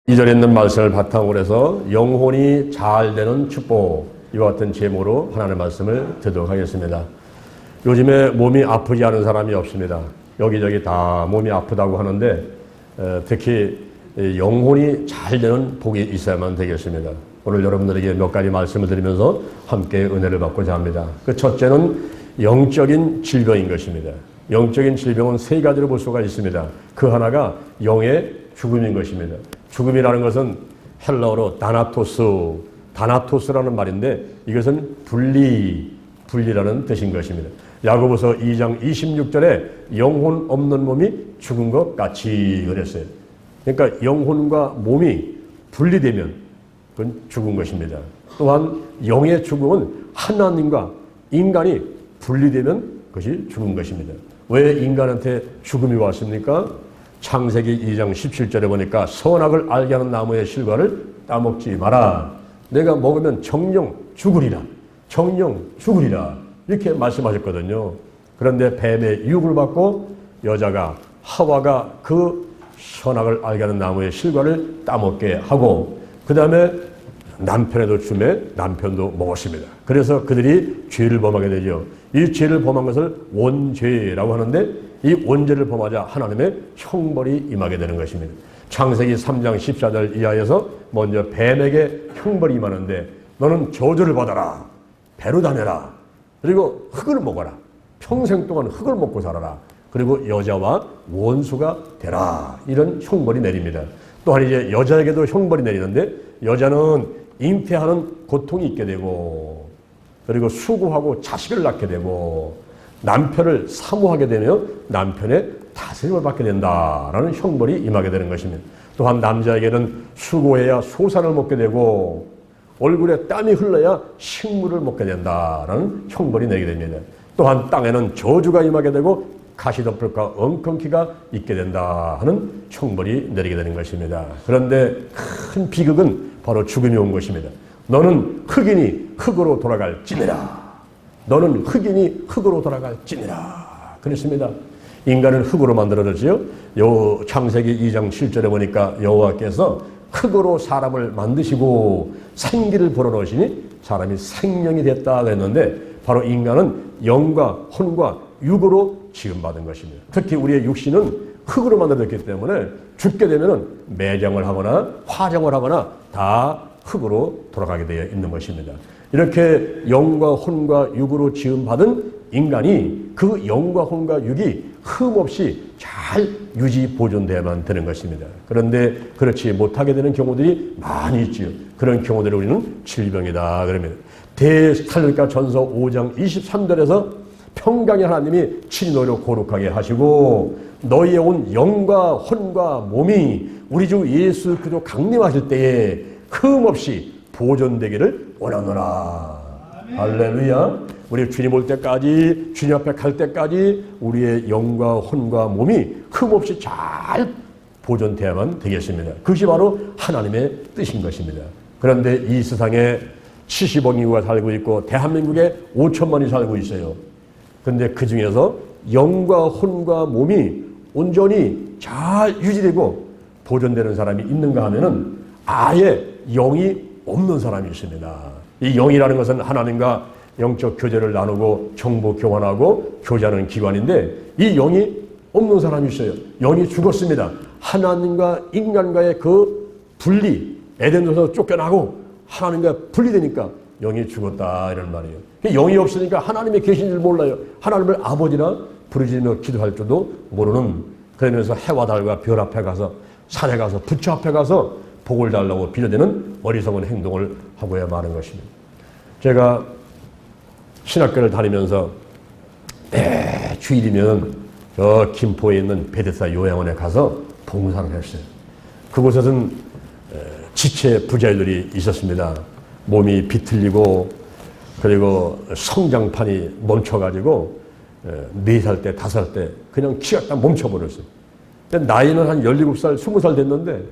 이절에 있는 말씀을 바탕으로 해서 영혼이 잘 되는 축복, 이와 같은 제목으로 하나님의 말씀을 듣도록 하겠습니다. 요즘에 몸이 아프지 않은 사람이 없습니다. 여기저기 다 몸이 아프다고 하는데 특히 영혼이 잘 되는 복이 있어야만 되겠습니다. 오늘 여러분들에게 몇 가지 말씀을 드리면서 함께 은혜를 받고자 합니다. 그 첫째는 영적인 질병인 것입니다. 영적인 질병은 세 가지로 볼 수가 있습니다. 그 하나가 영의 죽음인 것입니다. 죽음이라는 것은 헬라어로 다나토스라는 말인데 이것은 분리라는 뜻인 것입니다. 야고보서 2장 26절에 영혼 없는 몸이 죽은 것 같이 그랬어요. 그러니까 영혼과 몸이 분리되면 그건 죽은 것입니다. 또한 영의 죽음은 하나님과 인간이 분리되면 그것이 죽은 것입니다. 왜 인간한테 죽음이 왔습니까? 창세기 2장 17절에 보니까 선악을 알게 하는 나무의 실과를 따먹지 마라. 내가 먹으면 정령 죽으리라. 이렇게 말씀하셨거든요. 그런데 뱀의 유혹을 받고 여자가 하와가 그 선악을 알게 하는 나무의 실과를 따먹게 하고 그 다음에 남편에도 주매 남편도 먹었습니다. 그래서 그들이 죄를 범하게 되죠. 이 죄를 범한 것을 원죄라고 하는데 이 원죄를 범하자 하나님의 형벌이 임하게 되는 것입니다. 창세기 3장 14절 이하에서 먼저 뱀에게 형벌이 임하는데 너는 저주를 받아라. 배로 다녀라. 그리고 흙을 먹어라. 평생 동안 흙을 먹고 살아라. 그리고 여자와 원수가 되라. 이런 형벌이 내립니다. 또한 이제 여자에게도 형벌이 내리는데 여자는 잉태하는 고통이 있게 되고 그리고 수고하고 자식을 낳게 되고 남편을 사모하게 되며 남편의 다스림을 받게 된다라는 형벌이 임하게 되는 것입니다. 또한 남자에게는 수고해야 소산을 먹게 되고 얼굴에 땀이 흘러야 식물을 먹게 된다라는 형벌이 내게 됩니다. 또한 땅에는 저주가 임하게 되고 가시덤불과 엉겅퀴가 있게 된다 하는 형벌이 내리게 되는 것입니다. 그런데 큰 비극은 바로 죽음이 온 것입니다. 너는 흙이니 흙으로 돌아갈지니라. 그렇습니다. 인간을 흙으로 만들어졌지요. 요 창세기 2장 7절에 보니까 여호와께서 흙으로 사람을 만드시고 생기를 불어넣으시니 사람이 생명이 됐다 그랬는데 바로 인간은 영과 혼과 육으로 지음받은 것입니다. 특히 우리의 육신은 흙으로 만들어졌기 때문에 죽게 되면 매장을 하거나 화장을 하거나 다 흙으로 돌아가게 되어 있는 것입니다. 이렇게 영과 혼과 육으로 지음받은 인간이 그 영과 혼과 육이 흠없이 잘 유지 보존돼야만 되는 것입니다. 그런데 그렇지 못하게 되는 경우들이 많이 있지요. 그런 경우들을 우리는 질병이다 그럽니다. 데살로니가 전서 5장 23절에서 평강의 하나님이 친히 너희를 거룩하게 하시고 너희의 온 영과 혼과 몸이 우리 주 예수 그리스도 강림하실 때에 흠없이 보존되기를 원하노라. 할렐루야. 우리 주님 올 때까지 주님 앞에 갈 때까지 우리의 영과 혼과 몸이 흠없이 잘 보존되어야만 되겠습니다. 그것이 바로 하나님의 뜻인 것입니다. 그런데 이 세상에 70억 인구가 살고 있고 대한민국에 5천만이 살고 있어요. 그런데 그 중에서 영과 혼과 몸이 온전히 잘 유지되고 보존되는 사람이 있는가 하면은 아예 영이 없는 사람이 있습니다. 이 영이라는 것은 하나님과 영적 교제를 나누고 정보 교환하고 교제하는 기관인데 이 영이 없는 사람이 있어요. 영이 죽었습니다. 하나님과 인간과의 그 분리, 에덴에서 쫓겨나고 하나님과 분리되니까 영이 죽었다 이런 말이에요. 영이 없으니까 하나님의 계신 줄 몰라요. 하나님을 아버지라 부르짖으며 기도할 줄도 모르는, 그러면서 해와 달과 별 앞에 가서 산에 가서 부처 앞에 가서 복을 달라고 빌어대는 어리석은 행동을 하고야 마는 것입니다. 제가 신학교를 다니면서 매 주일이면 저 김포에 있는 베데스다 요양원에 가서 봉사를 했어요. 그곳에서는 지체 부자들이 있었습니다. 몸이 비틀리고 그리고 성장판이 멈춰가지고 4살 때 5살 때 그냥 키가 딱 멈춰버렸어요. 나이는 한 17살 20살 됐는데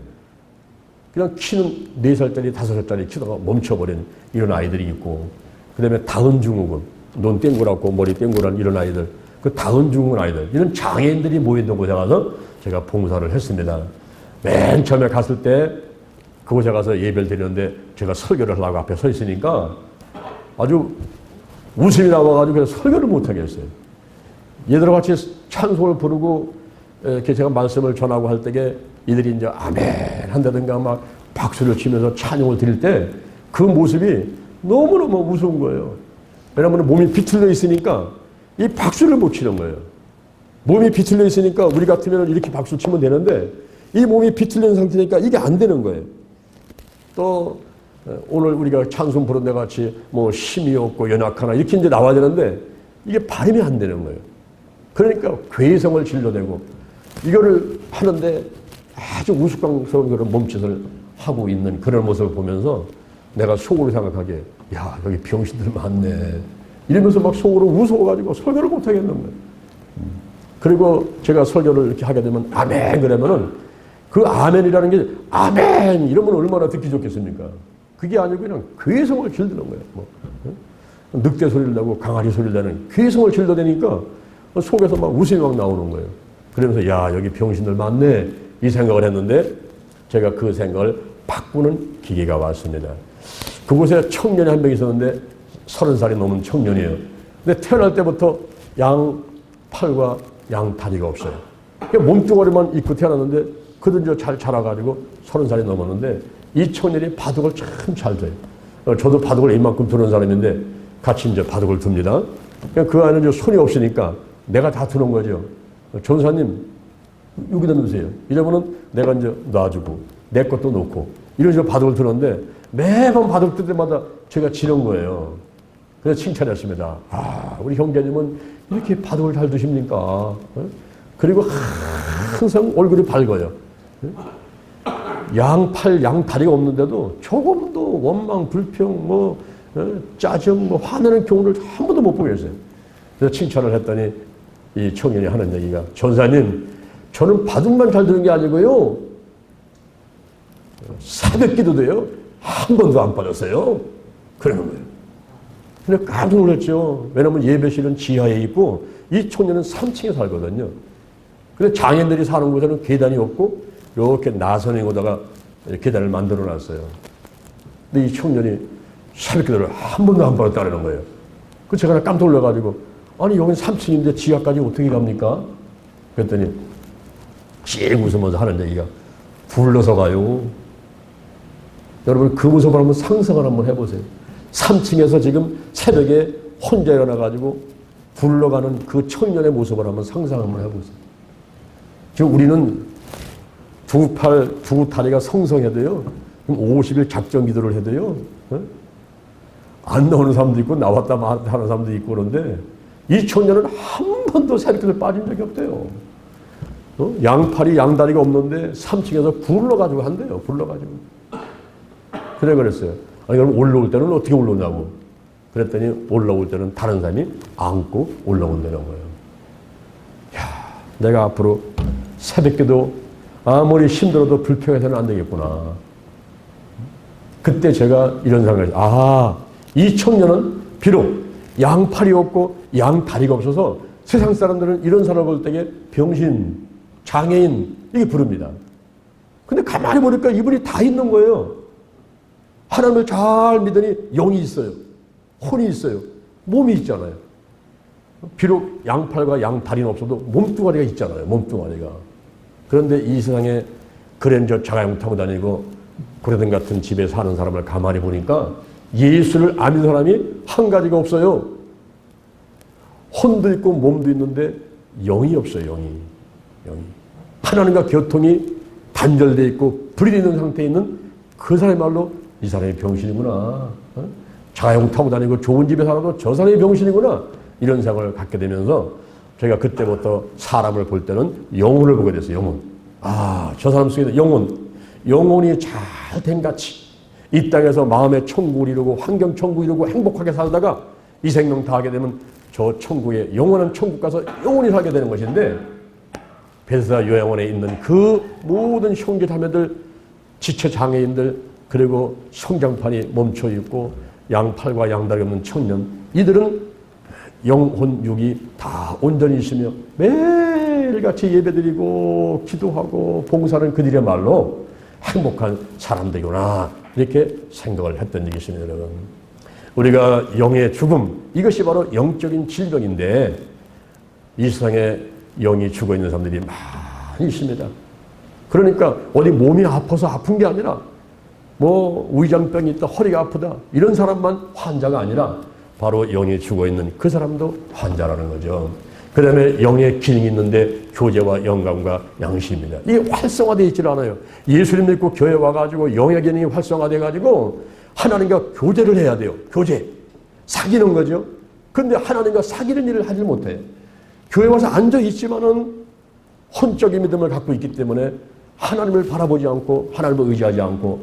그냥 키는 4살짜리 5살짜리 키다가 멈춰버린 이런 아이들이 있고, 그 다음에 다운증후군, 눈 땡그랗고 머리 땡그란 이런 아이들, 그 다운증후군 아이들, 이런 장애인들이 모여있는 곳에 가서 제가 봉사를 했습니다. 맨 처음에 갔을 때 그곳에 가서 예배를 드리는데 제가 설교를 하려고 앞에 서 있으니까 아주 웃음이 나와가지고 그냥 설교를 못하겠어요. 얘들과 같이 찬송을 부르고 이렇게 제가 말씀을 전하고 할 때에 이들이 이제 아멘 한다든가 막 박수를 치면서 찬양을 드릴 때 그 모습이 너무너무 무서운 거예요. 왜냐하면 몸이 비틀려 있으니까 이 박수를 못 치는 거예요. 몸이 비틀려 있으니까 우리 같으면 이렇게 박수 치면 되는데 이 몸이 비틀린 상태니까 이게 안 되는 거예요. 또 오늘 우리가 찬송 부른 데 같이 뭐 힘이 없고 연약하나 이렇게 이제 나와야 되는데 이게 발음이 안 되는 거예요. 그러니까 괴성을 질러대고 이거를 하는데 아주 우스꽝스러운 그런 몸짓을 하고 있는 그런 모습을 보면서 내가 속으로 생각하기에 야 여기 병신들 많네 이러면서 막 속으로 무서워가지고 설교를 못 하겠는 거예요. 그리고 제가 설교를 이렇게 하게 되면 아멘 그러면은 그 아멘이라는 게 아멘 이러면 얼마나 듣기 좋겠습니까? 그게 아니고 그냥 괴성을 질르는 거예요. 뭐, 늑대 소리를 내고 강아지 소리를 내는 괴성을 질러대니까 속에서 막 웃음이 막 나오는 거예요. 그러면서 야 여기 병신들 많네 이 생각을 했는데 제가 그 생각을 바꾸는 기계가 왔습니다. 그곳에 청년이 한 명 있었는데 30살이 넘은 청년이에요. 근데 태어날 때부터 양 팔과 양 다리가 없어요. 몸뚱아리만 입고 태어났는데 그도 잘 자라가지고 30살이 넘었는데 이 청년이 바둑을 참 잘 둬요. 저도 바둑을 이만큼 두는 사람인데 같이 이제 바둑을 둡니다. 그 안에 손이 없으니까 내가 다 두는 거죠. 전사님 여기다 놓으세요. 이러면은 내가 이제 놔주고 내 것도 놓고 이런 식으로 바둑을 두는데 매번 바둑 뜰 때마다 제가 지는 거예요. 그래서 칭찬했습니다. 아 우리 형제님은 이렇게 바둑을 잘 두십니까? 그리고 항상 얼굴이 밝아요. 양팔, 양다리가 없는데도 조금도 원망, 불평, 뭐 짜증, 뭐 화내는 경우를 한 번도 못 보겠어요. 그래서 칭찬을 했더니 이 청년이 하는 얘기가 전사님, 저는 바둑만 잘 두는 게 아니고요. 새벽기도 돼요. 한 번도 안 빠졌어요. 그러는 거예요. 근데 깜짝 놀랐죠. 왜냐면 예배실은 지하에 있고 이 청년은 3층에 살거든요. 근데 장인들이 사는 곳에는 계단이 없고 이렇게 나선에 오다가 계단을 만들어 놨어요. 근데 이 청년이 새벽기도를 한 번도 안 빠졌다는 거예요. 그 제가 깜짝 놀라가지고 아니 여긴 3층인데 지하까지 어떻게 갑니까? 그랬더니 씩 웃으면서 하는 얘기가 불러서 가요. 여러분 그 모습을 한번 상상을 한번 해보세요. 3층에서 지금 새벽에 혼자 일어나가지고 굴러가는 그 청년의 모습을 한번 상상 한번 해보세요. 지금 우리는 두 팔, 두 다리가 성성해도요. 50일 작전 기도를 해도요. 안 나오는 사람도 있고 나왔다 하는 사람도 있고 그런데 이 청년은 한 번도 새벽기도에 빠진 적이 없대요. 양팔이 양다리가 없는데 3층에서 굴러가지고 한대요. 굴러가지고. 그래 그랬어요. 아니 그럼 올라올 때는 어떻게 올라오냐고. 그랬더니 올라올 때는 다른 사람이 안고 올라온다는 거예요. 야, 내가 앞으로 새벽기도 아무리 힘들어도 불평해서는 안 되겠구나. 그때 제가 이런 생각을 했어요. 아, 이 청년은 비록 양팔이 없고 양다리가 없어서 세상 사람들은 이런 사람을 볼 때에 병신, 장애인 이렇게 부릅니다. 근데 가만히 보니까 이분이 다 있는 거예요. 하나님을 잘 믿으니 영이 있어요. 혼이 있어요. 몸이 있잖아요. 비록 양팔과 양다리는 없어도 몸뚱아리가 있잖아요. 몸뚱아리가. 그런데 이 세상에 그랜저 자가용 타고 다니고 고래등 같은 집에 사는 사람을 가만히 보니까 예수를 안 믿는 사람이 한 가지가 없어요. 혼도 있고 몸도 있는데 영이 없어요. 영이. 하나님과 교통이 단절되어 있고 분리되어 있는 상태에 있는 그 사람의 말로 이 사람이 병신이구나. 자가용 타고 다니고 좋은 집에 살아도 저 사람이 병신이구나. 이런 생각을 갖게 되면서 제가 그때부터 사람을 볼 때는 영혼을 보게 됐어요. 영혼. 아, 저 사람 속에 영혼이 잘 된 같이 이 땅에서 마음의 천국을 이루고 환경 천국을 이루고 행복하게 살다가 이 생명 다 하게 되면 저 천국에 영원한 천국 가서 영원히 살게 되는 것인데 베드스다 요양원에 있는 그 모든 형제 자매들, 지체 장애인들 그리고 성장판이 멈춰 있고 양팔과 양다리 없는 청년 이들은 영혼 육이 다 온전히 있으며 매일같이 예배드리고 기도하고 봉사하는 그들의 말로 행복한 사람들이구나 이렇게 생각을 했던 적이 있습니다. 여러분, 우리가 영의 죽음, 이것이 바로 영적인 질병인데 이 세상에 영이 죽어 있는 사람들이 많이 있습니다. 그러니까 어디 몸이 아파서 아픈 게 아니라 뭐 위장병이 있다, 허리가 아프다 이런 사람만 환자가 아니라 바로 영이 죽어 있는 그 사람도 환자라는 거죠. 그 다음에 영의 기능이 있는데 교제와 영감과 양심입니다. 이게 활성화되어 있질 않아요. 예수님 믿고 교회 와가지고 영의 기능이 활성화돼가지고 하나님과 교제를 해야 돼요. 교제. 사귀는 거죠. 근데 하나님과 사귀는 일을 하지 못해요. 교회 와서 앉아있지만은 혼적인 믿음을 갖고 있기 때문에 하나님을 바라보지 않고 하나님을 의지하지 않고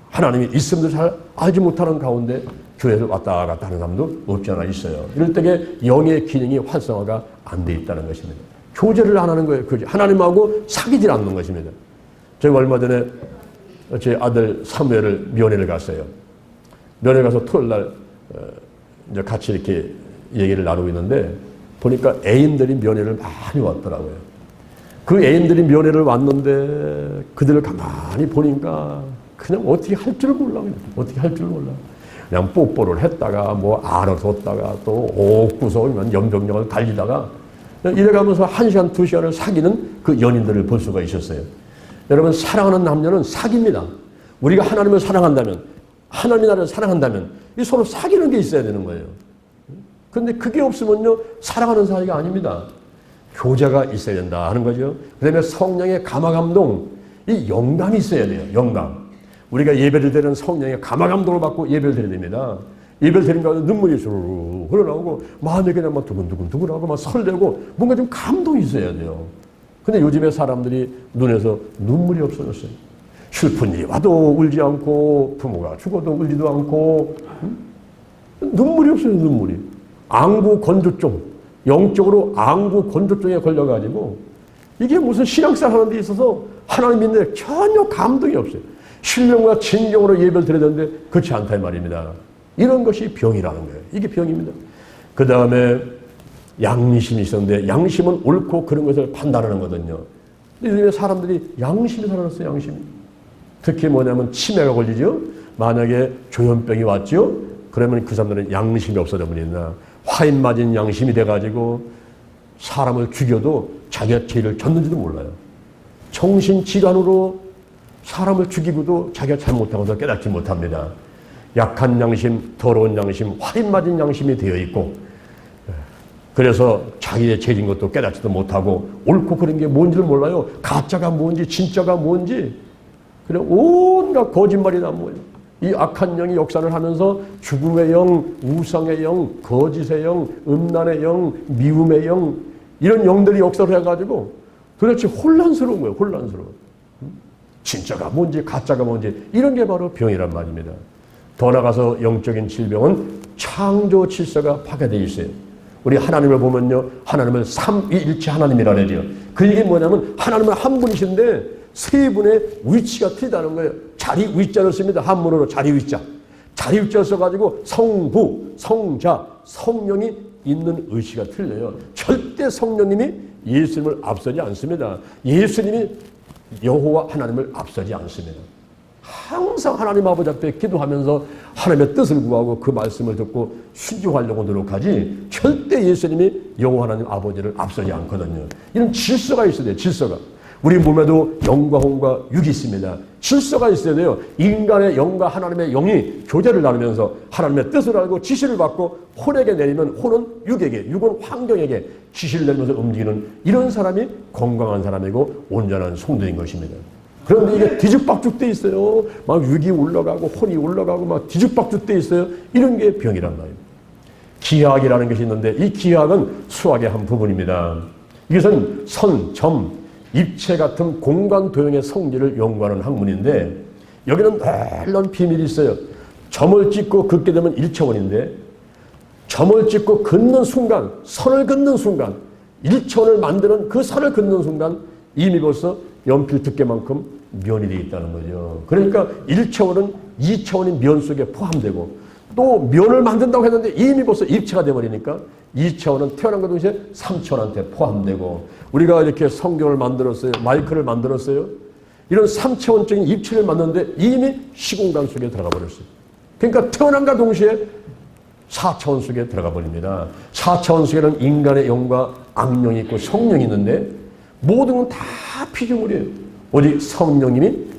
하나님이 있음도 잘 알지 못하는 가운데 교회를 왔다 갔다 하는 사람도 없지 않아 있어요. 이럴 때에 영의 기능이 활성화가 안 돼 있다는 것입니다. 교제를 안 하는 거예요. 교제. 하나님하고 사귀질 않는 것입니다. 제가 얼마 전에 제 아들 사무엘을 면회를 갔어요. 면회 가서 토요일 날 이제 같이 이렇게 얘기를 나누고 있는데 보니까 애인들이 면회를 많이 왔더라고요. 그 애인들이 면회를 왔는데 그들을 가만히 보니까 그냥 어떻게 할 줄 몰라. 어떻게 할 줄 몰라. 그냥 뽀뽀를 했다가 뭐 안아줬다가 또 옥구서 연병력을 달리다가 이래가면서 1시간, 2시간을 사귀는 그 연인들을 볼 수가 있었어요. 여러분, 사랑하는 남녀는 사귑니다. 우리가 하나님을 사랑한다면, 하나님이 나를 사랑한다면 이 서로 사귀는 게 있어야 되는 거예요. 그런데 그게 없으면요 사랑하는 사이가 아닙니다. 교제가 있어야 된다 하는 거죠. 그 다음에 성령의 감화감동, 이 영감이 있어야 돼요. 영감. 우리가 예배를 드리는 성령의 감화감동을 받고 예배를 드려야 됩니다. 예배를 드리는 가운데 눈물이 주르르 흘러나오고 마음이 그냥 막 두근두근두근하고 막 설레고 뭔가 좀 감동이 있어야 돼요. 근데 요즘에 사람들이 눈에서 눈물이 없어졌어요. 슬픈 일이 와도 울지 않고 부모가 죽어도 울지도 않고 눈물이 없어요. 눈물이. 앙부 건조증, 영적으로 앙부 건조증에 걸려가지고 이게 무슨 신앙생활 하는 데 있어서 하나님 믿는데 전혀 감동이 없어요. 신령과 진정으로 예배를 드려야 되는데 그렇지 않다 이 말입니다. 이런 것이 병이라는 거예요. 이게 병입니다. 그 다음에 양심이 있었는데 양심은 옳고 그런 것을 판단하는 거거든요. 요즘에 사람들이 양심이 살아났어요. 양심이. 특히 뭐냐면 치매가 걸리죠. 만약에 조현병이 왔죠. 그러면 그 사람들은 양심이 없어져 버린다. 화인 맞은 양심이 돼가지고 사람을 죽여도 자기가 죄를 졌는지도 몰라요. 정신질환으로 사람을 죽이고도 자기가 잘못하고도 깨닫지 못합니다. 약한 양심, 더러운 양심, 화인 맞은 양심이 되어 있고 그래서 자기의 죄진 것도 깨닫지도 못하고 옳고 그런 게 뭔지를 몰라요. 가짜가 뭔지 진짜가 뭔지 그냥 온갖 거짓말이나 뭐예요. 이 악한 영이 역사를 하면서 죽음의 영, 우상의 영, 거짓의 영, 음란의 영, 미움의 영 이런 영들이 역사를 해가지고 도대체 혼란스러운 거예요. 혼란스러워. 진짜가 뭔지 가짜가 뭔지 이런 게 바로 병이란 말입니다. 더 나아가서 영적인 질병은 창조 질서가 파괴되어 있어요. 우리 하나님을 보면요. 하나님을 삼위일체 하나님이라 그래요. 그 얘기 뭐냐면 하나님은 한 분이신데 세 분의 위치가 틀리다는 거예요. 자리 위자를 씁니다. 한문으로 자리 위자. 자리 위자를 써가지고 성부, 성자, 성령이 있는 의식가 틀려요. 절대 성령님이 예수님을 앞서지 않습니다. 예수님이 여호와 하나님을 앞서지 않습니다. 항상 하나님 아버지 앞에 기도하면서 하나님의 뜻을 구하고 그 말씀을 듣고 순종하려고 노력하지 절대 예수님이 여호와 하나님 아버지를 앞서지 않거든요. 이런 질서가 있어야 돼요. 질서가. 우리 몸에도 영과 혼과 육이 있습니다. 질서가 있어야 돼요. 인간의 영과 하나님의 영이 교제를 나누면서 하나님의 뜻을 알고 지시를 받고 혼에게 내리면 혼은 육에게, 육은 환경에게 지시를 내리면서 움직이는 이런 사람이 건강한 사람이고 온전한 성도인 것입니다. 그런데 이게 뒤죽박죽 돼 있어요. 막 육이 올라가고 혼이 올라가고 막 뒤죽박죽 돼 있어요. 이런 게 병이란 말이에요. 기하학이라는 것이 있는데 이 기하학은 수학의 한 부분입니다. 이것은 선, 점, 입체 같은 공간 도형의 성질을 연구하는 학문인데 여기는 놀라운 비밀이 있어요. 점을 찍고 긋게 되면 1차원인데 점을 찍고 긋는 순간, 선을 긋는 순간 1차원을 만드는 그 선을 긋는 순간 이미 벌써 연필 두께만큼 면이 되어 있다는 거죠. 그러니까 1차원은 2차원인 면 속에 포함되고 또 면을 만든다고 했는데 이미 벌써 입체가 되어버리니까 2차원은 태어난 것 동시에 3차원한테 포함되고 우리가 이렇게 성경을 만들었어요. 마이크를 만들었어요. 이런 3차원적인 입체를 만났는데 이미 시공간 속에 들어가 버렸어요. 그러니까 태어남과 동시에 4차원 속에 들어가 버립니다. 4차원 속에는 인간의 영과 악령이 있고 성령이 있는데 모든 건 다 피조물이에요. 오직 성령님이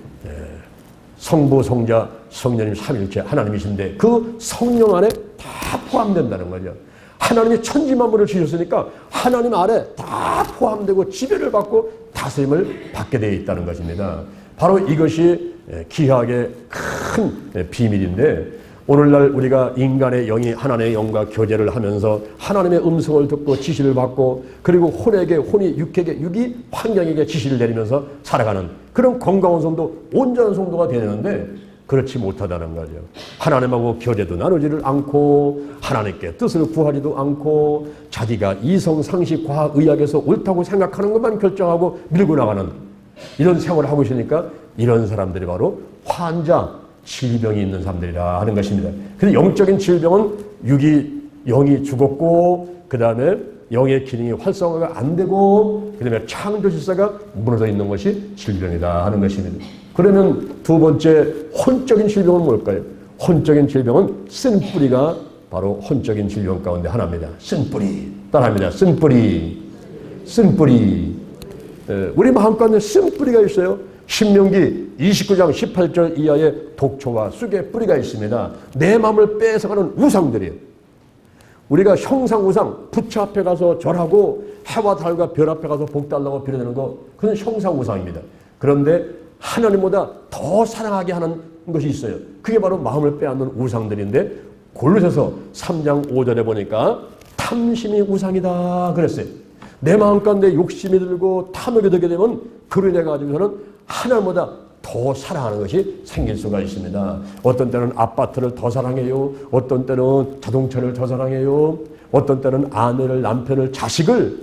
성부, 성자, 성령님 삼일체 하나님이신데 그 성령 안에 다 포함된다는 거죠. 하나님이 천지만물을 지으셨으니까 하나님 아래 다 포함되고 지배를 받고 다스림을 받게 되어 있다는 것입니다. 바로 이것이 기하게 큰 비밀인데 오늘날 우리가 인간의 영이 하나님의 영과 교제를 하면서 하나님의 음성을 듣고 지시를 받고 그리고 혼에게 혼이 육에게 육이 환경에게 지시를 내리면서 살아가는 그런 건강한 성도, 온전한 성도가 되는데 그렇지 못하다는 거죠. 하나님하고 교제도 나누지를 않고 하나님께 뜻을 구하지도 않고 자기가 이성, 상식, 과학, 의학에서 옳다고 생각하는 것만 결정하고 밀고 나가는 이런 생활을 하고 있으니까 이런 사람들이 바로 환자, 질병이 있는 사람들이라 하는 것입니다. 그래서 영적인 질병은 영이 죽었고 그 다음에 영의 기능이 활성화가 안 되고 그 다음에 창조 질서가 무너져 있는 것이 질병이다 하는 것입니다. 그러면 두 번째 혼적인 질병은 뭘까요? 혼적인 질병은 쓴 뿌리가 바로 혼적인 질병 가운데 하나입니다. 쓴 뿌리 따라합니다. 쓴 뿌리, 쓴 뿌리. 우리 마음 가운데 쓴 뿌리가 있어요. 신명기 29장 18절 이하에 독초와 쑥의 뿌리가 있습니다. 내 마음을 뺏어가는 우상들이에요. 우리가 형상 우상, 부처 앞에 가서 절하고 해와 달과 별 앞에 가서 복 달라고 빌어내는 거 그건 형상 우상입니다. 그런데 하나님보다 더 사랑하게 하는 것이 있어요. 그게 바로 마음을 빼앗는 우상들인데 골로새서 3장 5절에 보니까 탐심이 우상이다 그랬어요. 내 마음 가운데 욕심이 들고 탐욕이 들게 되면 그로 인해 가지고서는 하나님보다 더 사랑하는 것이 생길 수가 있습니다. 어떤 때는 아파트를 더 사랑해요. 어떤 때는 자동차를 더 사랑해요. 어떤 때는 아내를, 남편을, 자식을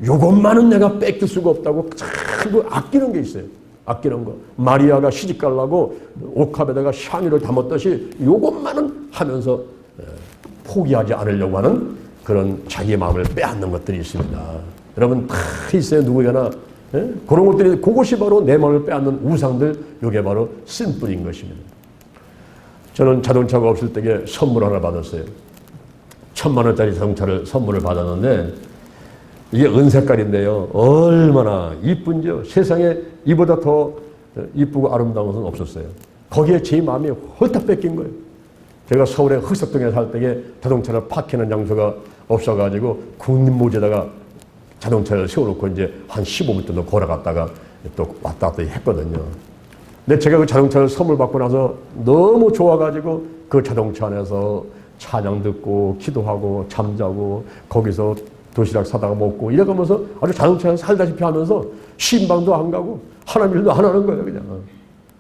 요것만은 내가 뺏길 수가 없다고 자꾸 아끼는 게 있어요. 아끼는 거. 마리아가 시집 가려고 옥합에다가 샤니를 담았듯이 요것만은 하면서 포기하지 않으려고 하는 그런 자기의 마음을 빼앗는 것들이 있습니다. 여러분 다 있어요. 누구에게나. 그런 것들이 그것이 바로 내 마음을 빼앗는 우상들 이게 바로 쓴뿌리인 것입니다. 저는 자동차가 없을 때에 선물 하나 받았어요. 1,000만 원짜리 자동차를 선물을 받았는데 이게 은색깔인데요. 얼마나 이쁜지요. 세상에 이보다 더 이쁘고 아름다운 것은 없었어요. 거기에 제 마음이 홀딱 뺏긴 거예요. 제가 서울에 흑석동에 살 때에 자동차를 파킹하는 장소가 없어가지고 국립무지에다가 자동차를 세워놓고 이제 한 15분 정도 걸어갔다가 또 왔다 갔다 했거든요. 근데 제가 그 자동차를 선물 받고 나서 너무 좋아가지고 그 자동차 안에서 찬양 듣고 기도하고 잠자고 거기서 도시락 사다가 먹고 이래가면서 아주 자동차에 살다시피 하면서 신방도 안 가고 하나님 일도 안 하는 거예요. 그냥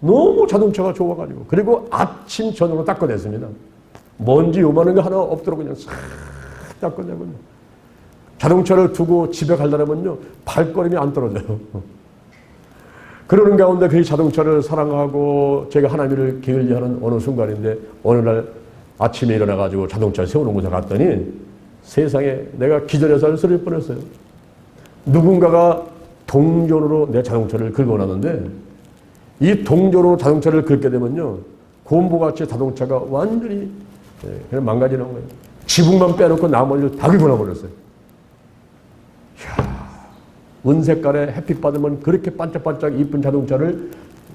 너무 자동차가 좋아가지고 그리고 아침 저녁으로 닦아냈습니다. 먼지 요만한 거 하나 없도록 그냥 싹 닦아내고 자동차를 두고 집에 가려면요 발걸음이 안 떨어져요. 그러는 가운데 그 자동차를 사랑하고 제가 하나님을 게을리하는 어느 순간인데 어느 날 아침에 일어나가지고 자동차를 세우는 곳에 갔더니 세상에 내가 기절해서 할 소리를 뻔했어요. 누군가가 동전으로 내 자동차를 긁어놨는데 이 동전으로 자동차를 긁게 되면요 곰보같이 자동차가 완전히 그냥 망가지는 거예요. 지붕만 빼놓고 나머지를 다 긁어놔버렸어요. 은색깔에 햇빛 받으면 그렇게 반짝반짝 이쁜 자동차를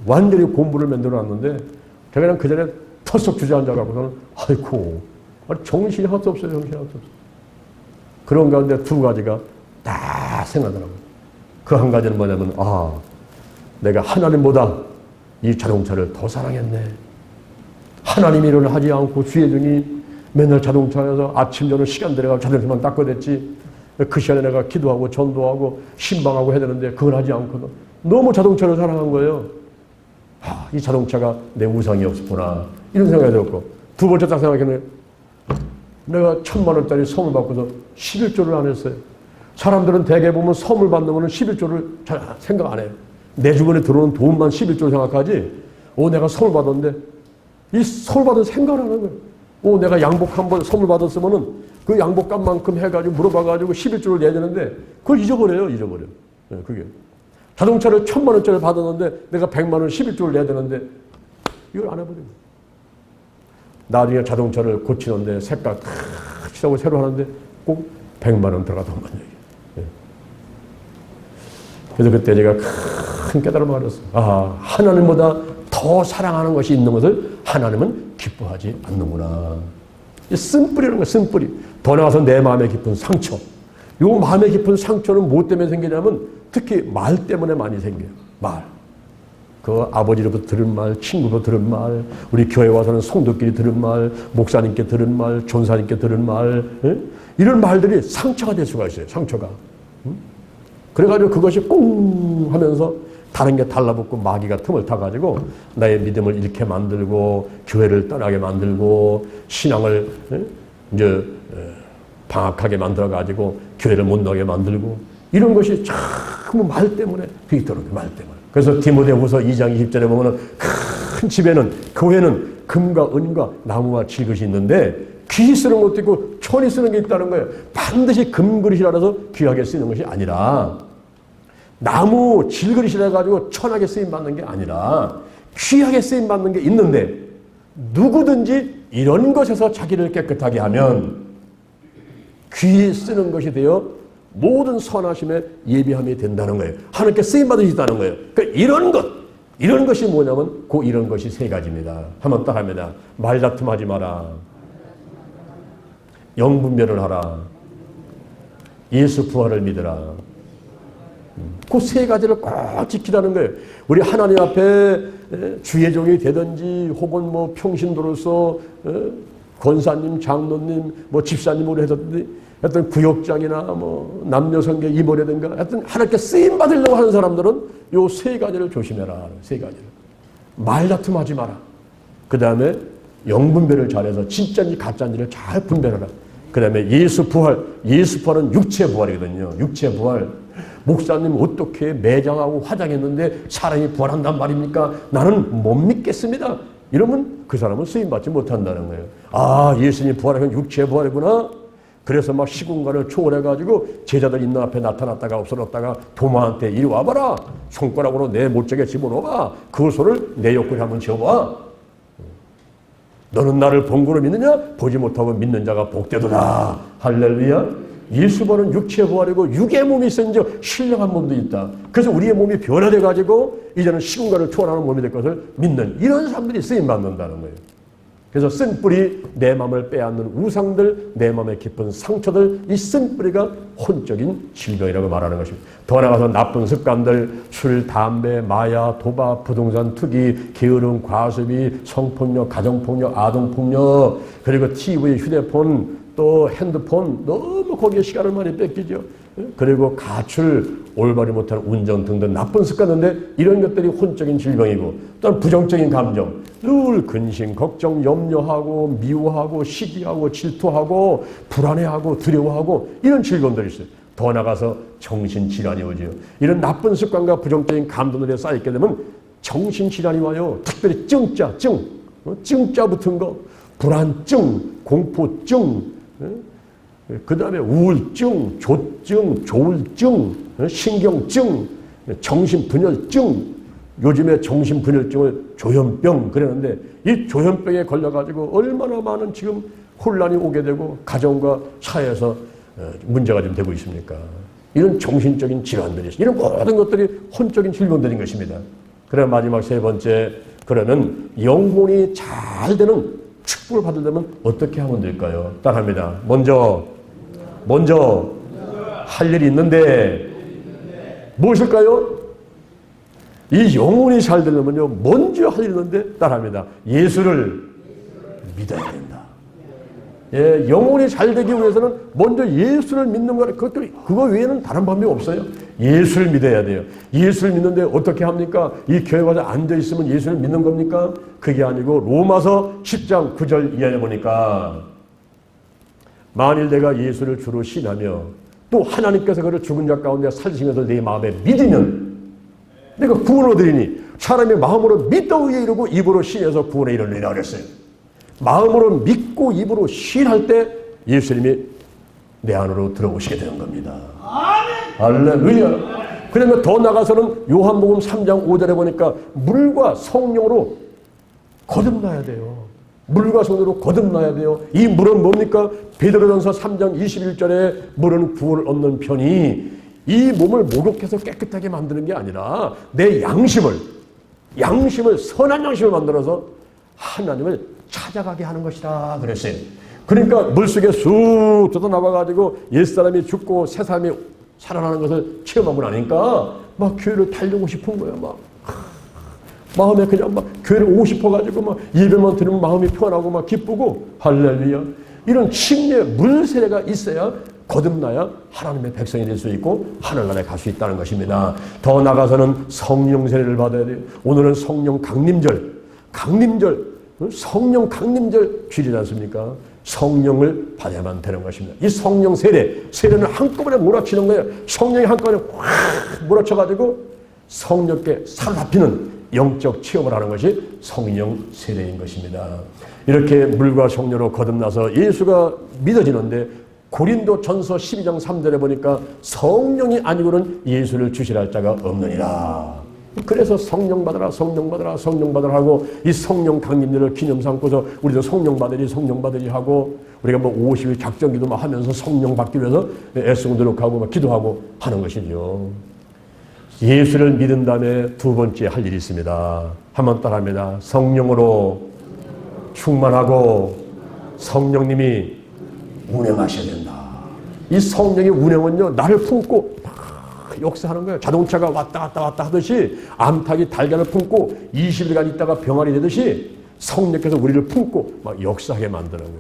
완전히 곰부를 만들어놨는데 제가 그냥 그 전에 털썩 주저앉아갖고서는 아이고 정신이 하나도 없어요. 정신이 하나도 없어요. 그런 가운데 두 가지가 다 생각나더라고요. 그 한 가지는 뭐냐면 내가 하나님보다 이 자동차를 더 사랑했네. 하나님이 일을 하지 않고 주의 종이 맨날 자동차에서 아침 저녁 시간 들어가고 자동차만 닦아댔지 그 시간에 내가 기도하고 전도하고 신방하고 해야 되는데 그걸 하지 않거든. 너무 자동차를 사랑한 거예요. 이 자동차가 내 우상이었구나 이런 생각이 들었고 두 번째 딱 생각했는데 내가 1,000만 원짜리 선물 받고서 11조를 안 했어요. 사람들은 대개 보면 선물 받는 거는 11조를 잘 생각 안 해요. 내 주머니에 들어오는 돈만 11조를 생각하지 내가 선물 받았는데 이 선물 받은 생각을 하는 거예요. 내가 양복 한 번 선물 받았으면은 그 양복값만큼 해가지고 물어봐가지고 11조를 내야 되는데 그걸 잊어버려요. 그게. 자동차를 1,000만 원짜리 받았는데 내가 100만 원 11조를 내야 되는데 이걸 안 해버리고 나중에 자동차를 고치는데 색깔 다 칠하고 새로 하는데 꼭 100만 원 들어가더만 얘기예요. 그래서 그때 제가 큰 깨달음을 받았어요. 아, 하나님보다 더 사랑하는 것이 있는 것을 하나님은 기뻐하지 않는구나. 쓴뿌리라는 거예요. 쓴뿌리. 더 나아가서 내 마음에 깊은 상처. 이 마음에 깊은 상처는 무엇 때문에 생기냐면 특히 말 때문에 많이 생겨요. 말. 그 아버지로부터 들은 말, 친구로부터 들은 말, 우리 교회 와서는 성도끼리 들은 말, 목사님께 들은 말, 전사님께 들은 말, 이런 말들이 상처가 될 수가 있어요. 상처가. 그래가지고 그것이 꽁 하면서 다른 게 달라붙고 마귀가 틈을 타가지고 나의 믿음을 잃게 만들고 교회를 떠나게 만들고 신앙을 이제 방학하게 만들어가지고 교회를 못 나게 만들고 이런 것이 참 말 때문에 있더라고요. 말 때문에. 그래서 디모데후서 2장 20절에 보면은 큰 집에는 교회는 금과 은과 나무와 질그릇이 있는데 귀히 쓰는 것도 있고 천히 쓰는 게 있다는 거예요. 반드시 금그릇이라서 귀하게 쓰는 것이 아니라 나무 질그릇이라 가지고 천하게 쓰임 받는 게 아니라 귀하게 쓰임 받는 게 있는데 누구든지 이런 것에서 자기를 깨끗하게 하면 귀히 쓰는 것이 되어 모든 선하심에 예비함이 된다는 거예요. 하나님께 쓰임 받을 수 있다는 거예요. 그러니까 이런 것이 뭐냐면 이런 것이 세 가지입니다. 한번 딱 합니다. 말다툼하지 마라. 영분별을 하라. 예수 부활을 믿으라. 그 세 가지를 꼭 지키라는 거예요. 우리 하나님 앞에 주의 종이 되든지 혹은 뭐 평신도로서 권사님, 장로님, 뭐 집사님으로 해서든지 하여튼 구역장이나 뭐 남녀성계 이모라든가 하여튼 하나님께 쓰임 받으려고 하는 사람들은 요 세 가지를 조심해라. 세 가지를. 말다툼하지 마라. 그 다음에 영분별을 잘해서 진짜인지 가짜인지를 잘 분별하라. 그 다음에 예수 부활은 육체 부활이거든요. 육체 부활. 목사님 어떻게 매장하고 화장했는데 사람이 부활한단 말입니까? 나는 못 믿겠습니다. 이러면 그 사람은 쓰임받지 못한다는 거예요. 아, 예수님 부활하면 육체 부활이구나. 그래서 막 시공간을 초월해가지고 제자들 있는 앞에 나타났다가 없어졌다가 도마한테 이리 와봐라. 손가락으로 내 못짝에 집어넣어봐. 그 소를 내 옆구리 한번 지어봐. 너는 나를 본 거로 믿느냐? 보지 못하고 믿는 자가 복되도다. 할렐루야. 예수 부활은 육체 부활이고 육의 몸이 있었는지 신령한 몸도 있다. 그래서 우리의 몸이 변화돼가지고 이제는 시공간을 초월하는 몸이 될 것을 믿는 이런 사람들이 쓰임받는다는 거예요. 그래서 쓴뿌리, 내 마음을 빼앗는 우상들, 내 마음에 깊은 상처들, 이 쓴뿌리가 혼적인 질병이라고 말하는 것입니다. 더 나아가서 나쁜 습관들, 술, 담배, 마약, 도박, 부동산 투기, 게으름, 과습이, 성폭력, 가정폭력, 아동폭력, 그리고 TV, 휴대폰, 또 핸드폰, 너무 거기에 시간을 많이 뺏기죠. 그리고 가출, 올바르지 못한 운전 등등 나쁜 습관인데 이런 것들이 혼적인 질병이고 또한 부정적인 감정, 늘 근심, 걱정, 염려하고 미워하고 시기하고 질투하고 불안해하고 두려워하고 이런 질병들이 있어요. 더 나가서 정신질환이 오죠. 이런 나쁜 습관과 부정적인 감정들에 쌓이게 되면 정신질환이 와요. 특별히 증자 붙은 거, 불안증, 공포증, 그 다음에 우울증, 조증, 조울증, 신경증, 정신분열증, 요즘에 정신분열증을 조현병 그러는데 이 조현병에 걸려가지고 얼마나 많은 지금 혼란이 오게 되고 가정과 사회에서 문제가 좀 되고 있습니까? 이런 정신적인 질환들이 있어요. 이런 모든 것들이 혼적인 질병들인 것입니다. 그래 마지막 세 번째, 그러면 영혼이 잘 되는 축복을 받으려면 어떻게 하면 될까요? 따라합니다. 먼저 할 일이 있는데 무엇일까요? 이 영혼이 잘 되려면요, 먼저 할 일이 있는데 따라합니다. 예수를 믿어야 된다. 예, 영혼이 잘 되기 위해서는 먼저 예수를 믿는 거라. 그거 외에는 다른 방법이 없어요. 예수를 믿어야 돼요. 예수를 믿는데 어떻게 합니까? 이 교회 와서 앉아 있으면 예수를 믿는 겁니까? 그게 아니고 로마서 10장 9절 이하에 보니까 만일 내가 예수를 주로 신하며 또 하나님께서 그를 죽은 자 가운데 살리신 것을 내 마음에 믿으면 내가 구원을 얻으리니 사람이 마음으로 믿다 의에 이르고 입으로 신해서 구원에 이르리라 그랬어요. 마음으로 믿고 입으로 신할 때 예수님이 내 안으로 들어오시게 되는 겁니다. 할렐루야. 그러면 더 나가서는 요한복음 3장 5절에 보니까 물과 성령으로 거듭나야 돼요. 물과 성령으로 거듭나야 돼요. 이 물은 뭡니까? 베드로전서 3장 21절에 물은 구원을 얻는 편이 이 몸을 목욕해서 깨끗하게 만드는 게 아니라 내 양심을 선한 양심을 만들어서 하나님을 찾아가게 하는 것이다 그랬어요. 그러니까 물속에 쑥 뜯어나와가지고 옛사람이 죽고 새사람이 살아나는 것을 체험하고 나니까 막 교회를 달려고 싶은 거예요. 막 마음에 그냥 막 교회를 오고 싶어가지고 막 예배만 들으면 마음이 편하고 막 기쁘고 할렐루야. 이런 침례 물세례가 있어야 거듭나야 하나님의 백성이 될 수 있고 하늘나라에 갈 수 있다는 것입니다. 더 나아가서는 성령 세례를 받아야 돼요. 오늘은 성령 강림절, 성령 강림절 주일이지 않습니까? 성령을 받아야만 되는 것입니다. 이 성령 세례는 한꺼번에 몰아치는 거예요. 성령이 한꺼번에 확 몰아쳐가지고 성령께 사로잡히는 영적 체험을 하는 것이 성령 세례인 것입니다. 이렇게 물과 성령으로 거듭나서 예수가 믿어지는데 고린도 전서 12장 3절에 보니까 성령이 아니고는 예수를 주시할 자가 없느니라. 그래서 성령 받으라 하고 이 성령 강림들을 기념 삼고서 우리도 성령 받으리 하고 우리가 뭐 50일 작정기도 막 하면서 성령 받기 위해서 애쓰고 노력하고 막 기도하고 하는 것이죠. 예수를 믿은 다음에 두 번째 할 일이 있습니다. 한번 따라합니다. 성령으로 충만하고 성령님이 운행하셔야 된다. 이 성령의 운행은요, 나를 품고 막 역사하는 거예요. 자동차가 왔다 갔다 하듯이 암탉이 달걀을 품고 20일간 있다가 병아리 되듯이 성령께서 우리를 품고 막 역사하게 만드는 거예요.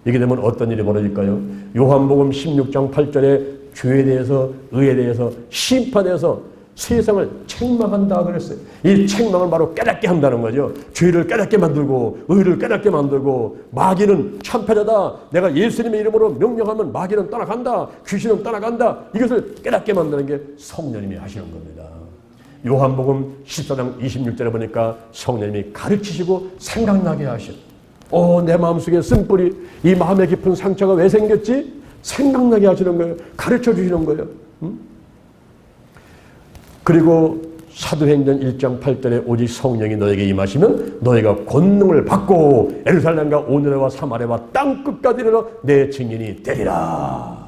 이게 되면 어떤 일이 벌어질까요? 요한복음 16장 8절에 죄에 대해서, 의에 대해서, 심판에서 세상을 책망한다 그랬어요. 이 책망을 바로 깨닫게 한다는 거죠. 죄를 깨닫게 만들고 의를 깨닫게 만들고 마귀는 참패자다. 내가 예수님의 이름으로 명령하면 마귀는 떠나간다. 귀신은 떠나간다. 이것을 깨닫게 만드는 게 성령님이 하시는 겁니다. 요한복음 14장 26절에 보니까 성령님이 가르치시고 생각나게 하셔. 내 마음속에 쓴뿌리, 이 마음의 깊은 상처가 왜 생겼지? 생각나게 하시는 거예요. 가르쳐 주시는 거예요. 그리고 사도행전 1장 8절에 오직 성령이 너에게 임하시면 너희가 권능을 받고 예루살렘과 오늘과 사마리아와 땅끝까지 이르러 내 증인이 되리라.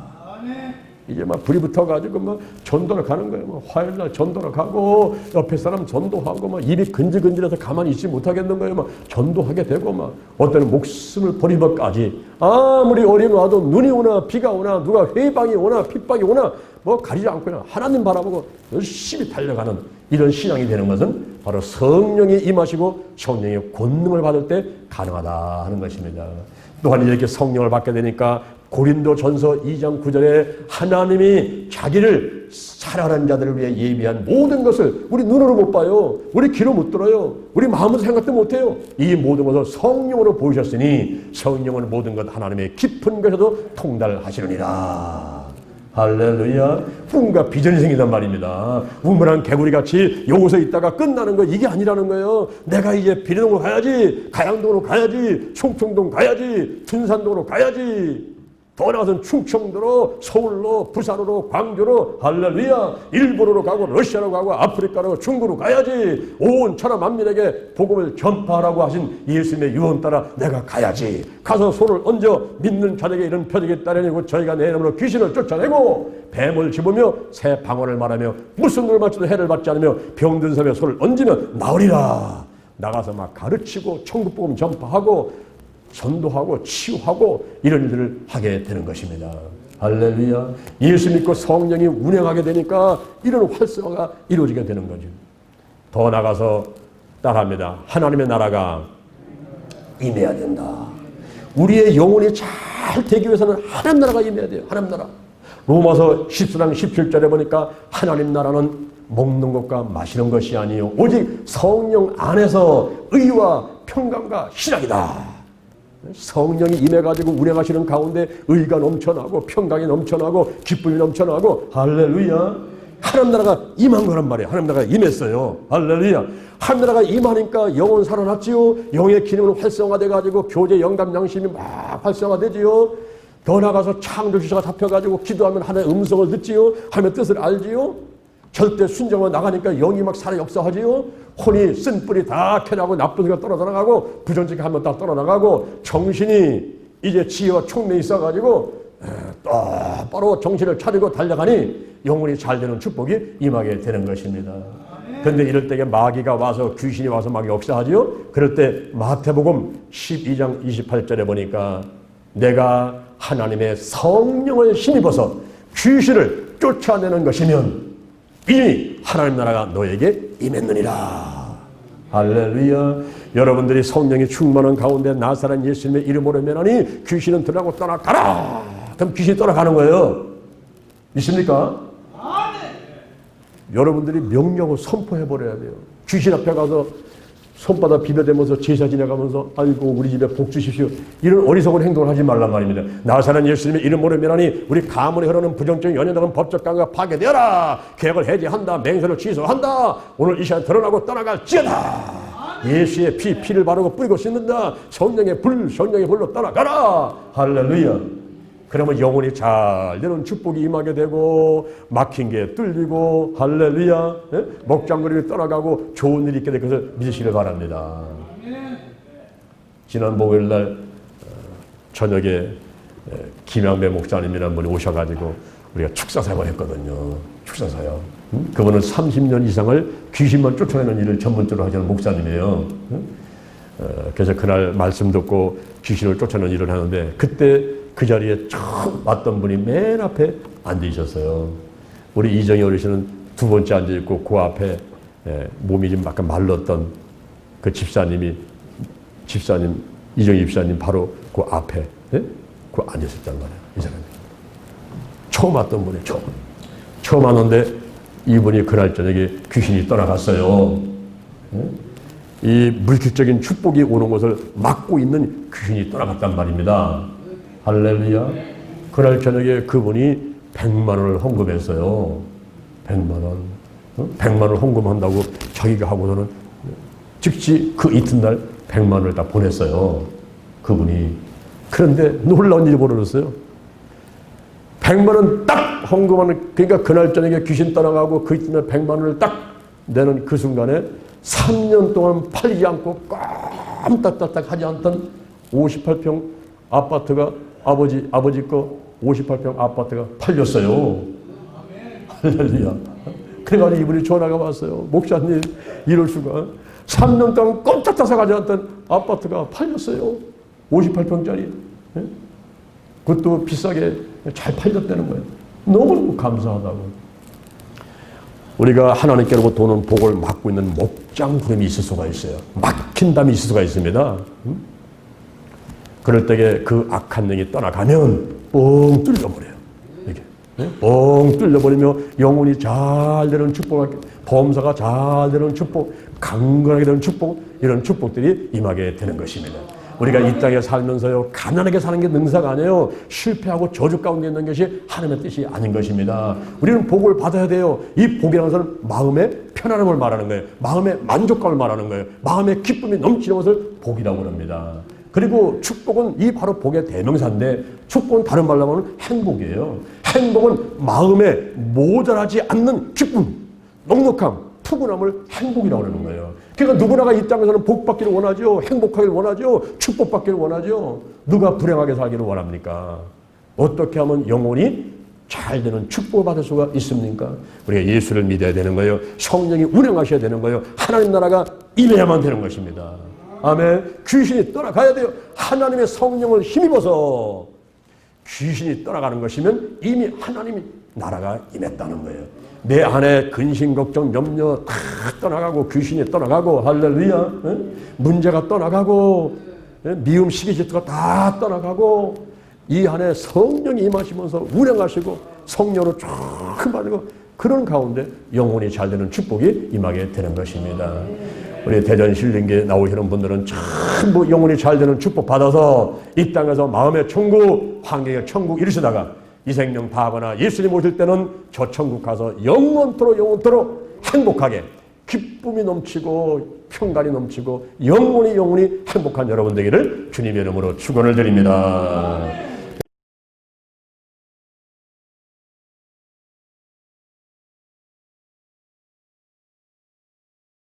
이제 막 불이 붙어가지고 막 전도를 가는 거예요. 막 화요일날 전도를 가고 옆에 사람 전도하고 막 입이 근질근질해서 가만히 있지 못하겠는 거예요. 막 전도하게 되고 막 어떤 목숨을 버리면까지 아무리 어려움이 와도 눈이 오나 비가 오나 누가 회방이 오나 핍박이 오나 뭐 가리지 않고 그냥 하나님 바라보고 열심히 달려가는 이런 신앙이 되는 것은 바로 성령이 임하시고 성령의 권능을 받을 때 가능하다 하는 것입니다. 또한 이렇게 성령을 받게 되니까 고린도 전서 2장 9절에 하나님이 자기를 사랑하는 자들을 위해 예비한 모든 것을 우리 눈으로 못 봐요. 우리 귀로 못 들어요. 우리 마음으로 생각도 못 해요. 이 모든 것을 성령으로 보이셨으니 성령은 모든 것 하나님의 깊은 것에도 통달하시느니라. 할렐루야. 꿈과 비전이 생긴단 말입니다. 우물한 개구리같이 여기서 있다가 끝나는 거 이게 아니라는 거예요. 내가 이제 비례동으로 가야지, 가양동으로 가야지, 충청동 가야지, 둔산동으로 가야지. 더 나아가서는 충청도로, 서울로, 부산으로, 광주로, 할렐루야, 일본으로 가고 러시아로 가고 아프리카로 중국으로 가야지. 온 천하 만민에게 복음을 전파하라고 하신 예수님의 유언 따라 내가 가야지. 가서 손을 얹어 믿는 자에게 이런 표적이 따르고 저희가 내 이름으로 귀신을 쫓아내고 뱀을 집으며 새 방언을 말하며 무슨 걸 맞춰도 해를 받지 않으며 병든 사람의 손을 얹으면 나으리라. 나가서 막 가르치고 천국 복음 전파하고 전도하고 치유하고 이런 일들을 하게 되는 것입니다. 할렐루야. 예수 믿고 성령이 운행하게 되니까 이런 활성화가 이루어지게 되는 거죠. 더 나가서 따라합니다. 하나님의 나라가 임해야 된다. 우리의 영혼이 잘 되기 위해서는 하나님 나라가 임해야 돼요. 하나님 나라. 로마서 14장 17절에 보니까 하나님 나라는 먹는 것과 마시는 것이 아니요 오직 성령 안에서 의와 평강과 신앙이다. 성령이 임해가지고 운행하시는 가운데 의가 넘쳐나고 평강이 넘쳐나고 기쁨이 넘쳐나고 할렐루야. 하나님 나라가 임한 거란 말이에요. 하나님 나라가 임했어요. 할렐루야. 하나님 나라가 임하니까 영혼 살아났지요. 영의 기능은 활성화돼가지고 교제 영감 양심이 막 활성화되지요. 더 나가서 창조주사가 잡혀가지고 기도하면 하나님의 음성을 듣지요. 하나님의 뜻을 알지요. 절대 순종하고 나가니까 영이 막 살아 역사하지요. 혼이 쓴 뿌리 다 캐나고 나쁜 생각 떨어져 나가고 부정적 한번 다 떨어 나가고 정신이 이제 지혜와 총명이 있어가지고 똑바로 정신을 차리고 달려가니 영혼이 잘 되는 축복이 임하게 되는 것입니다. 그런데 이럴 때에 마귀가 와서 귀신이 와서 막 역사하지요. 그럴 때 마태복음 12장 28절에 보니까 내가 하나님의 성령을 힘입어서 귀신을 쫓아내는 것이면 이미 하나님 나라가 너에게 임했느니라. 할렐루야. 여러분들이 성령이 충만한 가운데 나사렛 예수님의 이름으로 면하니 귀신은 들어가고 떠나가라. 그럼 귀신이 떠나가는 거예요. 믿습니까? 여러분들이 명령을 선포해버려야 돼요. 귀신 앞에 가서 손바닥 비벼대면서 제사 지내가면서 아이고 우리 집에 복 주십시오. 이런 어리석은 행동을 하지 말란 말입니다. 나사렛 예수님의 이름으로 면하니 우리 가문에 흐르는 부정적인 연연당한 법적 강요가 파괴되어라. 계약을 해지한다. 맹세를 취소한다. 오늘 이 시간 드러나고 떠나갈지어다. 예수의 피를 바르고 뿌리고 씻는다. 성령의 불로 떠나가라. 할렐루야. 그러면 영혼이 잘 되는 축복이 임하게 되고 막힌 게 뚫리고 할렐루야. 먹장거리를 떠나가고 좋은 일이 있게 될 것을 믿으시길 바랍니다. 지난 목요일날 저녁에 김양배 목사님이라는 분이 오셔가지고 우리가 축사사역을 했거든요. 축사사역. 그분은 30년 이상을 귀신만 쫓아내는 일을 전문적으로 하시는 목사님이에요. 그래서 그날 말씀 듣고 귀신을 쫓아내는 일을 하는데 그때 그 자리에 처음 왔던 분이 맨 앞에 앉으셨어요. 우리 이정희 어르신은 두 번째 앉아있고 그 앞에 몸이 좀 약간 말랐던 그 집사님 이정희 집사님 바로 그 앞에 그 앉았었단 말이에요. 이 사람이 처음 왔던 분이 처음 왔는데 이분이 그날 저녁에 귀신이 떠나갔어요. 이 물질적인 축복이 오는 것을 막고 있는 귀신이 떠나갔단 말입니다. 할렐루야. 그날 저녁에 그분이 100만 원을 헌금했어요. 100만 원. 100만 원을 헌금한다고 자기가 하고서는 즉시 그 이튿날 100만 원을 다 보냈어요. 그분이. 그런데 놀라운 일이 벌어졌어요. 100만 원 딱 헌금하는, 그러니까 그날 저녁에 귀신 떠나가고 그 이튿날 100만 원을 딱 내는 그 순간에 3년 동안 팔리지 않고 깜딱딱딱 하지 않던 58평 아파트가 아버지 거 58평 아파트가 팔렸어요. 할렐루야. 그래가지고 이분이 전화가 왔어요. 목사님, 이럴 수가. 3년 동안 꼼짝도 가지 않던 아파트가 팔렸어요. 58평짜리. 그것도 비싸게 잘 팔렸다는 거예요. 너무 감사하다고. 우리가 하나님께로부터 오는 복을 막고 있는 목장 구름이 있을 수가 있어요. 막힌 담이 있을 수가 있습니다. 그럴 때에 그 악한 영이 떠나가면 뻥 뚫려버려요. 이게 뻥 뚫려버리며 영혼이 잘 되는 축복, 범사가 잘 되는 축복, 강건하게 되는 축복, 이런 축복들이 임하게 되는 것입니다. 우리가 이 땅에 살면서요, 가난하게 사는 게 능사가 아니에요. 실패하고 저주 가운데 있는 것이 하나님의 뜻이 아닌 것입니다. 우리는 복을 받아야 돼요. 이 복이라는 것은 마음의 편안함을 말하는 거예요. 마음의 만족감을 말하는 거예요. 마음의 기쁨이 넘치는 것을 복이라고 합니다. 그리고 축복은 이 바로 복의 대명사인데, 축복은 다른 말로 하면 행복이에요. 행복은 마음에 모자라지 않는 기쁨, 넉넉함, 푸근함을 행복이라고 하는 거예요. 그러니까 누구나가 이 땅에서는 복 받기를 원하죠. 행복하기를 원하죠. 축복 받기를 원하죠. 누가 불행하게 살기를 원합니까? 어떻게 하면 영혼이 잘 되는 축복을 받을 수가 있습니까? 우리가 예수를 믿어야 되는 거예요. 성령이 운행하셔야 되는 거예요. 하나님 나라가 임해야만 되는 것입니다. 아멘. 귀신이 떠나가야 돼요. 하나님의 성령을 힘입어서 귀신이 떠나가는 것이면 이미 하나님이 나라가 임했다는 거예요. 내 안에 근심, 걱정, 염려 다 떠나가고 귀신이 떠나가고 할렐루야. 문제가 떠나가고 미움, 시기, 질투가 다 떠나가고 이 안에 성령이 임하시면서 운행하시고 성령으로 쫙 받고 그런 가운데 영혼이 잘 되는 축복이 임하게 되는 것입니다. 우리 대전 신림교에 나오시는 분들은 전부 영혼이 잘 되는 축복 받아서 이 땅에서 마음의 천국, 환경의 천국 이루시다가 이 생명 다하거나 예수님 오실 때는 저 천국 가서 영원토록 행복하게 기쁨이 넘치고 평강이 넘치고 영원히 행복한 여러분 되기를 주님의 이름으로 축원을 드립니다.